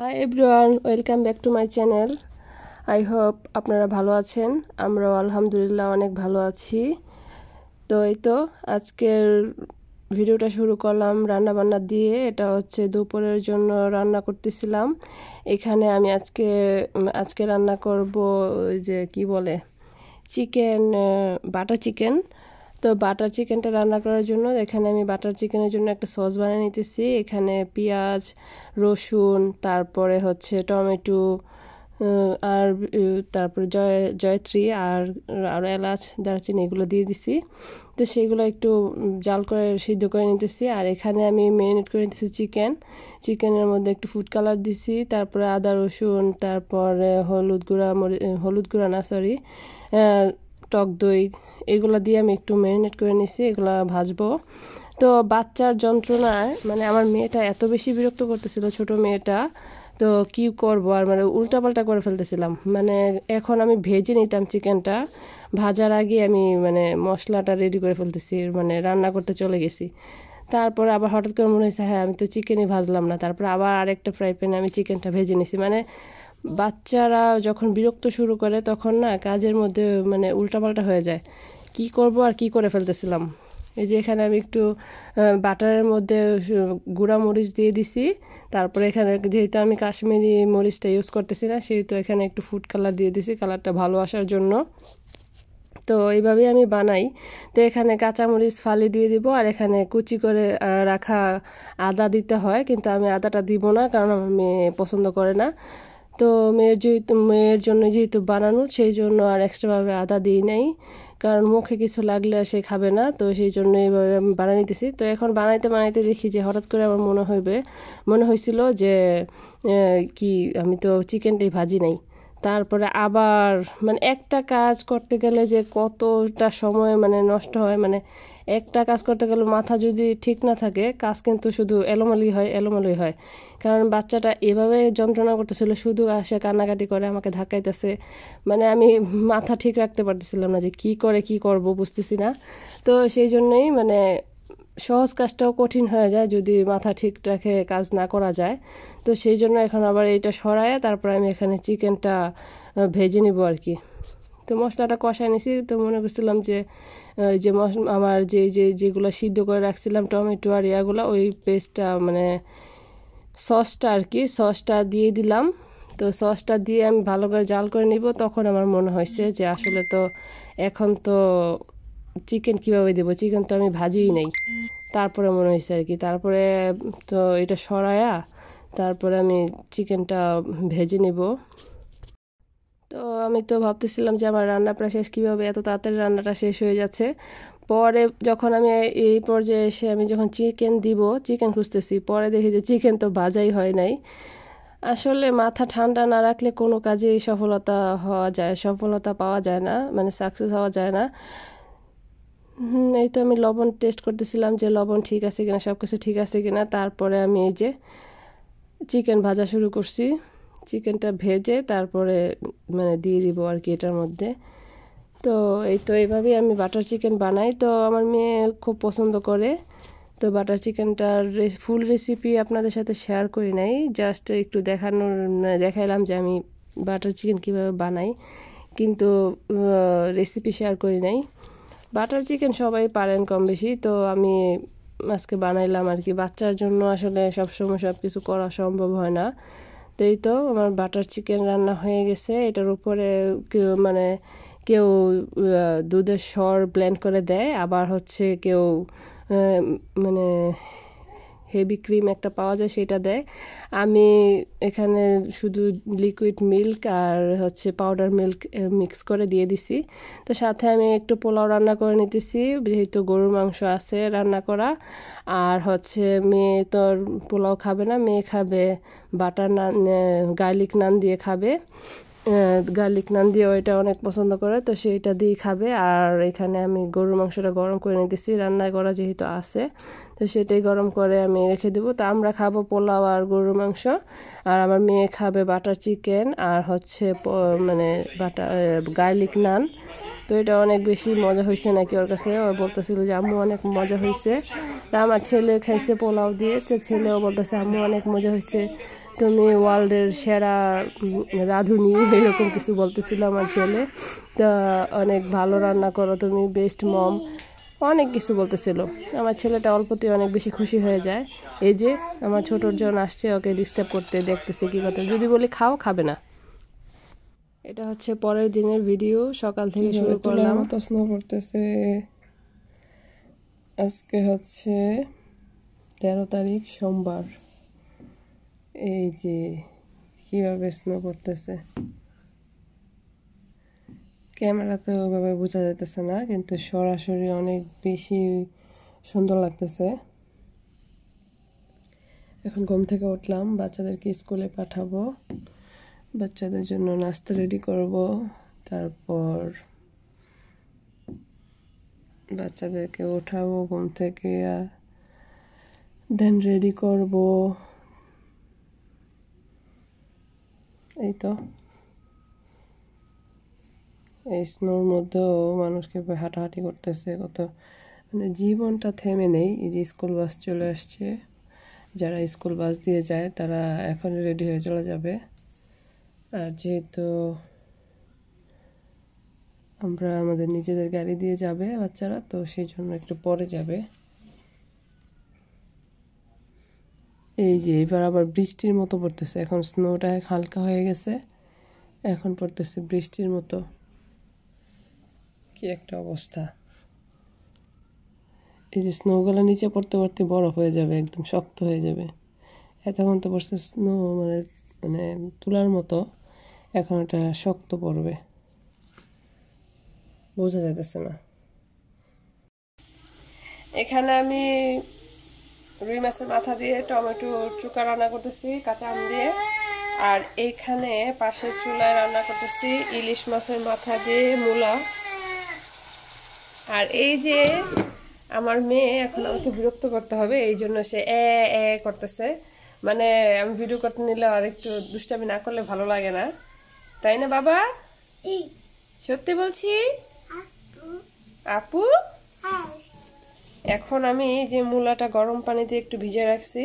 Hi everyone, welcome back to my channel. I hope আপনারা ভালো আছেন। আমরাও আলহামদুলিল্লাহ অনেক ভালো আছি। তো এই তো আজকের ভিডিওটা শুরু করলাম রান্না বান্না দিয়ে। এটা হচ্ছে দুপুরের জন্য রান্না করতেছিলাম। এখানে আমি আজকে রান্না করব ওই যে কি বলে চিকেন, বাটার চিকেন। তো বাটার চিকেনটা রান্না করার জন্য এখানে আমি বাটার চিকেনের জন্য একটা সস বানিয়ে নিতেছি। এখানে পেঁয়াজ, রসুন, তারপরে হচ্ছে টমেটো, আর তারপরে জয়ত্রী আর এলাচ, দারচিনি এগুলো দিয়ে দিছি। তো সেগুলো একটু জাল করে সিদ্ধ করে নিতেছি। আর এখানে আমি ম্যারিনেট করে নিতেছি চিকেনের মধ্যে একটু ফুড কালার দিছি, তারপরে আদা রসুন, তারপরে হলুদ গুঁড়া না সরি টক দই, এগুলো দিয়ে আমি একটু ম্যারিনেট করে নিছি। এগুলো ভাজবো। তো বাচ্চার যন্ত্রণায় মানে আমার মেয়েটা এত বেশি বিরক্ত করতেছিল, ছোট মেয়েটা। তো কি করব, আর মানে উল্টাপাল্টা করে ফেলতেছিলাম। মানে এখন আমি ভেজে নিতাম চিকেনটা, ভাজার আগে আমি মানে মশলাটা রেডি করে ফেলতেছি, মানে রান্না করতে চলে গেছি। তারপরে আবার হঠাৎ করে মনে হয়েছে হ্যাঁ আমি তো চিকেনই ভাজলাম না। তারপরে আবার আরেকটা ফ্রাই প্যানে আমি চিকেনটা ভেজে নিছি। মানে বাচ্চারা যখন বিরক্ত শুরু করে তখন না কাজের মধ্যে মানে উল্টাপাল্টা হয়ে যায়। কি করব আর কি করে ফেলতেছিলাম। এই যে এখানে আমি একটু বাটারের মধ্যে গুঁড়া মরিচ দিয়ে দিছি। তারপরে এখানে যেহেতু আমি কাশ্মীরি মরিচটা ইউজ করতেছি না, সেহেতু এখানে একটু ফুড কালার দিয়ে দিছি, কালারটা ভালো আসার জন্য। তো এইভাবেই আমি বানাই। তো এখানে কাঁচামরিচ ফালি দিয়ে দিব, আর এখানে কুচি করে রাখা আদা দিতে হয়, কিন্তু আমি আদাটা দিব না, কারণ আমার মেয়ে পছন্দ করে না। তো মেয়ের জন্য যেহেতু বানানো, সেই জন্য আর এক্সট্রাভাবে আদা দিই নাই, কারণ মুখে কিছু লাগলে আর সে খাবে না। তো সেই জন্য এইভাবে আমি বানিয়ে নিতেছি। তো এখন বানাইতে বানাইতে দেখি যে হঠাৎ করে আমার মনে হয়েছিল যে কি আমি তো চিকেনটাই ভাজি নাই। তারপরে আবার মানে একটা কাজ করতে গেলে যে কতটা সময় মানে নষ্ট হয়, মানে একটা কাজ করতে গেলে মাথা যদি ঠিক না থাকে, কাজ কিন্তু শুধু এলোমেলোই হয়। কারণ বাচ্চাটা এভাবে যন্ত্রণা করতেছিল, শুধু আসে কান্নাকাটি করে, আমাকে ধাক্কাইতেছে। মানে আমি মাথা ঠিক রাখতে পারতেছিলাম না যে কি করব বুঝতেছি না। তো সেই জন্যই মানে সহজ কাজটাও কঠিন হয়ে যায় যদি মাথা ঠিক রেখে কাজ না করা যায়। তো সেই জন্য এখন আবার এইটা সরায় তারপর আমি এখানে চিকেনটা ভেজে নিব আর কি। তো মশলাটা কষায় নিছি। তো মনে করছিলাম যে যে আমার যেগুলো সিদ্ধ করে রাখছিলাম টমেটো আর ইয়াগুলো, ওই পেস্টটা মানে সসটা আর কি, সসটা দিয়ে দিলাম। তো সসটা দিয়ে আমি ভালো করে জাল করে নিব। তখন আমার মনে হয়েছে যে আসলে তো এখন তো চিকেন কীভাবে দেবো, চিকেন তো আমি ভাজিই নেই। তারপরে মনে হয়েছে আর কি। তারপরে তো এটা সরায়া তারপরে আমি চিকেনটা ভেজে নেব। তো আমি তো ভাবতেছিলাম যে আমার রান্না প্রায় শেষ, কীভাবে এত তাড়াতাড়ি রান্নাটা শেষ হয়ে যাচ্ছে। পরে যখন আমি এই পর্যায়ে এসে আমি যখন চিকেন খুঁজতেছি, পরে দেখি যে চিকেন তো ভাজাই হয় নাই। আসলে মাথা ঠান্ডা না রাখলে কোনো কাজেই সফলতা পাওয়া যায় না, মানে সাকসেস হওয়া যায় না। এই তো আমি লবণ টেস্ট করতেছিলাম যে লবণ ঠিক আছে কিনা, সব কিছু ঠিক আছে কিনা। তারপরে আমি এই যে চিকেন ভাজা শুরু করছি। চিকেনটা ভেজে তারপরে মানে দিয়ে দিব আর কি এটার মধ্যে। তো এই তো এইভাবেই আমি বাটার চিকেন বানাই। তো আমার মেয়ে খুব পছন্দ করে। তো বাটার চিকেনটার ফুল রেসিপি আপনাদের সাথে শেয়ার করি নাই, জাস্ট একটু দেখাইলাম যে আমি বাটার চিকেন কীভাবে বানাই, কিন্তু রেসিপি শেয়ার করি নাই। বাটার চিকেন সবাই পারেন কম বেশি, তো আমি আজকে বানাইলাম আর কি। বাচ্চার জন্য আসলে সবসময় সব কিছু করা সম্ভব হয় না। তো এই তো আমার বাটার চিকেন রান্না হয়ে গেছে। এটার উপরে কেউ দুধের সর ব্লেন্ড করে দেয়, আবার হচ্ছে কেউ মানে হেভি ক্রিম একটা পাওয়া যায় সেটা দেয়। আমি এখানে শুধু লিকুইড মিল্ক আর হচ্ছে পাউডার মিল্ক মিক্স করে দিয়ে দিছি। তো সাথে আমি একটু পোলাও রান্না করে নিতেছি, যেহেতু গরুর মাংস আছে রান্না করা। আর হচ্ছে মেয়ে তো পোলাও খাবে না, মেয়ে খাবে বাটার নান, গার্লিক নান দিয়ে খাবে। গার্লিক নান দিয়ে ওইটা অনেক পছন্দ করে, তো সেইটা দিয়েই খাবে। আর এখানে আমি গরুর মাংসটা গরম করে নিতেছি, রান্না করা যেহেতু আছে, তো সেটাই গরম করে আমি রেখে দেবো। তো আমরা খাবো পোলাও আর গরুর মাংস, আর আমার মেয়ে খাবে বাটার চিকেন আর হচ্ছে মানে গার্লিক নান। তো এটা অনেক বেশি মজা হয়েছে নাকি ওর কাছে, ও বলতেছিল যে আম্মু অনেক মজা হয়েছে। আমার ছেলে খাইছে পোলাও দিয়ে, তো ছেলেও বলতেছে আম্মু অনেক মজা হয়েছে। তুমি ওয়ার্ল্ডের সেরা রাঁধুনি, এরকম কিছু বলতেছিল আমার ছেলে। তা অনেক ভালো রান্না করো তুমি, বেস্ট মম, অনেক কিছু বলতেছিল। আমার ছেলেটা অল্পতে অনেক বেশি খুশি হয়ে যায়। এই যে আমার ছোটোর জন আসছে, ওকে ডিস্টার্ব করতে, দেখতেছে কি কথা। যদি বলি খাও, খাবে না। এটা হচ্ছে পরের দিনের ভিডিও, সকাল থেকে শুরু করলাম। স্নো পড়তেছে। আজকে হচ্ছে 13 তারিখ সোমবার। এই যে কিভাবে স্নো পড়তেছে, ক্যামেরাতে ওভাবে বোঝা যাইতেছে না, কিন্তু সরাসরি অনেক বেশি সুন্দর লাগতেছে। এখন ঘুম থেকে উঠলাম, বাচ্চাদেরকে স্কুলে পাঠাবো, বাচ্চাদের জন্য নাস্তা রেডি করব, তারপর বাচ্চাদেরকে ওঠাবো ঘুম থেকে, দেন রেডি করব। এই তো, এই স্নোর মধ্যেও মানুষকে হাঁটাহাঁটি করতেছে কত, মানে জীবনটা থেমে নেই। এই যে স্কুল বাস চলে আসছে, যারা স্কুল বাস দিয়ে যায় তারা এখন রেডি হয়ে চলে যাবে। আর যেহেতু আমরা আমাদের নিজেদের গাড়ি দিয়ে যাবে বাচ্চারা, তো সেই জন্য একটু পরে যাবে। এই যে এবার আবার বৃষ্টির মতো পড়তেছে, এখন স্নোটা হালকা হয়ে গেছে, এখন পড়তেছে বৃষ্টির মতো। কি একটা অবস্থা! এই যে স্নোগুলো নিচে পড়তে পড়তে বরফ হয়ে যাবে, একদম শক্ত হয়ে যাবে। এতক্ষণ তো পড়ছে স্নো মানে মানে তুলার মতো, এখন এটা শক্ত পড়বে, বোঝা যাইতেছে না। এখানে আমি রুই মাছের মাথা দিয়ে টমেটো চুকা রান্না করতেছি কাঁচা আম দিয়ে, আর এইখানে পাশের চুলায় রান্না করতেছি ইলিশ মাছের মাথা দিয়ে মূলা। আর এই যে আমার মেয়ে এখন আমাকে বিরক্ত করতে হবে, এই জন্য সে এ করতেছে। মানে আমি ভিডিও করতে নিলে আর একটু দুষ্টামি না করলে ভালো লাগে না, তাই না বাবা? সত্যি বলছি আপু। এখন আমি যে মূলাটা গরম পানিতে একটু ভিজে রাখছি,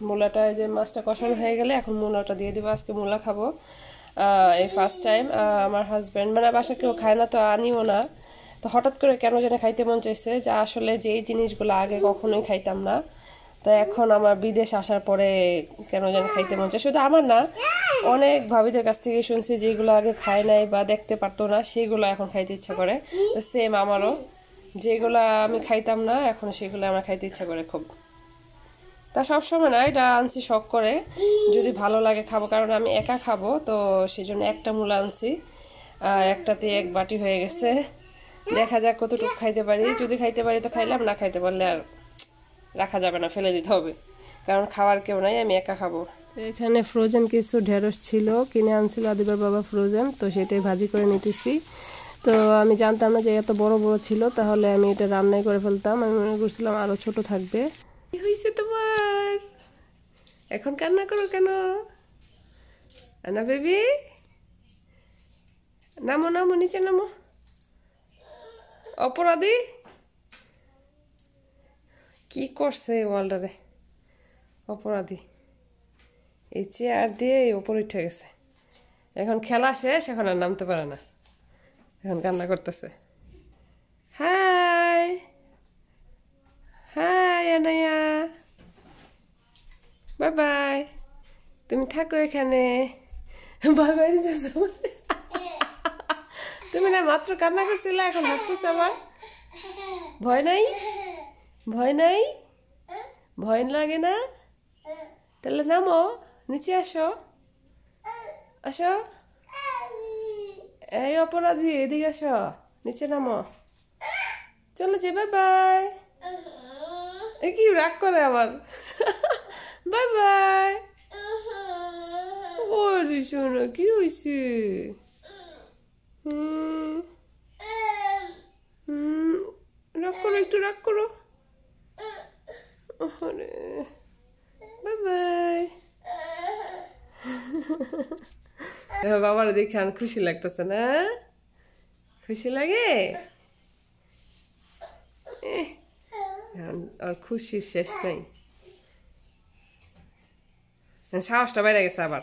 মূলাটা যে মাছটা কষানো হয়ে গেলে এখন মূলাটা দিয়ে দেবো। আজকে মূলা খাবো এই ফার্স্ট টাইম। আমার হাজব্যান্ড মানে বাসা কেউ খায় না, তো আনিও না, তো হঠাৎ করে কেন যেন খাইতে মন চাইছে, যা আসলে যেই জিনিসগুলো আগে কখনোই খাইতাম না, তো এখন আমার বিদেশ আসার পরে কেন যেন খাইতে মন চাই। শুধু আমার না, অনেক ভাবিদের কাছ থেকে শুনছি যেগুলো আগে খায় নাই বা দেখতে পারতো না, সেগুলো এখন খাইতে ইচ্ছা করে। সেম আমারও, যেগুলো আমি খাইতাম না এখন সেগুলো আমার খাইতে ইচ্ছা করে খুব। তা সবসময় না, এটা আনছি শখ করে, যদি ভালো লাগে খাবো, কারণ আমি একা খাবো, তো সেই জন্য একটা মূলা আনছি, একটাতে 1 বাটি হয়ে গেছে। দেখা যাক কতটুকু খাইতে পারি, যদি খাইতে পারি তো খাইলাম, না খাইতে পারলে আর রাখা যাবে না, ফেলে দিতে হবে, কারণ খাওয়ার কেউ নাই, আমি একা খাবো। এখানে ফ্রোজেন কিছু ঢেঁড়স ছিল, কিনে আনছিল আদিবার বাবা ফ্রোজেন, তো সেটাই ভাজি করে নিতেছি। তো আমি জানতাম না যে এত বড় বড় ছিল, তাহলে আমি এটা রান্নাই করে ফেলতাম, আমি মনে করছিলাম আরো ছোট থাকবে। কি হয়েছে তোমার? এখন কান্না করো কেন আনা বেবি? নামো নামো, নিচে নামো। অপরাধী কি করছে ওয়ার্ল্ডারে, অপরাধী। এই চেয়ার দিয়ে ওপরে উঠে গেছে, এখন খেলা শেষ, এখন আর নামতে পারে না, এখন কান্না করতেছে। High high Anaya, bye bye, তুমি থাকো এখানে। বাই বাই দিতেছ, তুমি না মাত্র কান্না করছিলে, এখন হাসতেছ আবার। ভয় নাই? ভয় নাই? ভয় লাগে না? তাহলে নামো, নিচে আসো, আসো। এই অপরাধী, এদিকে আসো, নিচে নামো, চলো যে, বাই বাই। এ কি রাগ করে আবার? Bye bye. ওরে শোনো, কি হয়েছে? রাগ করো, একটু রাগ করো। Bye bye. বাবার দেখে আর খুশি লাগতেছে না? খুশি লাগে? আর খুশির শেষ নাই। সাহসটা বাইরে গেছে আবার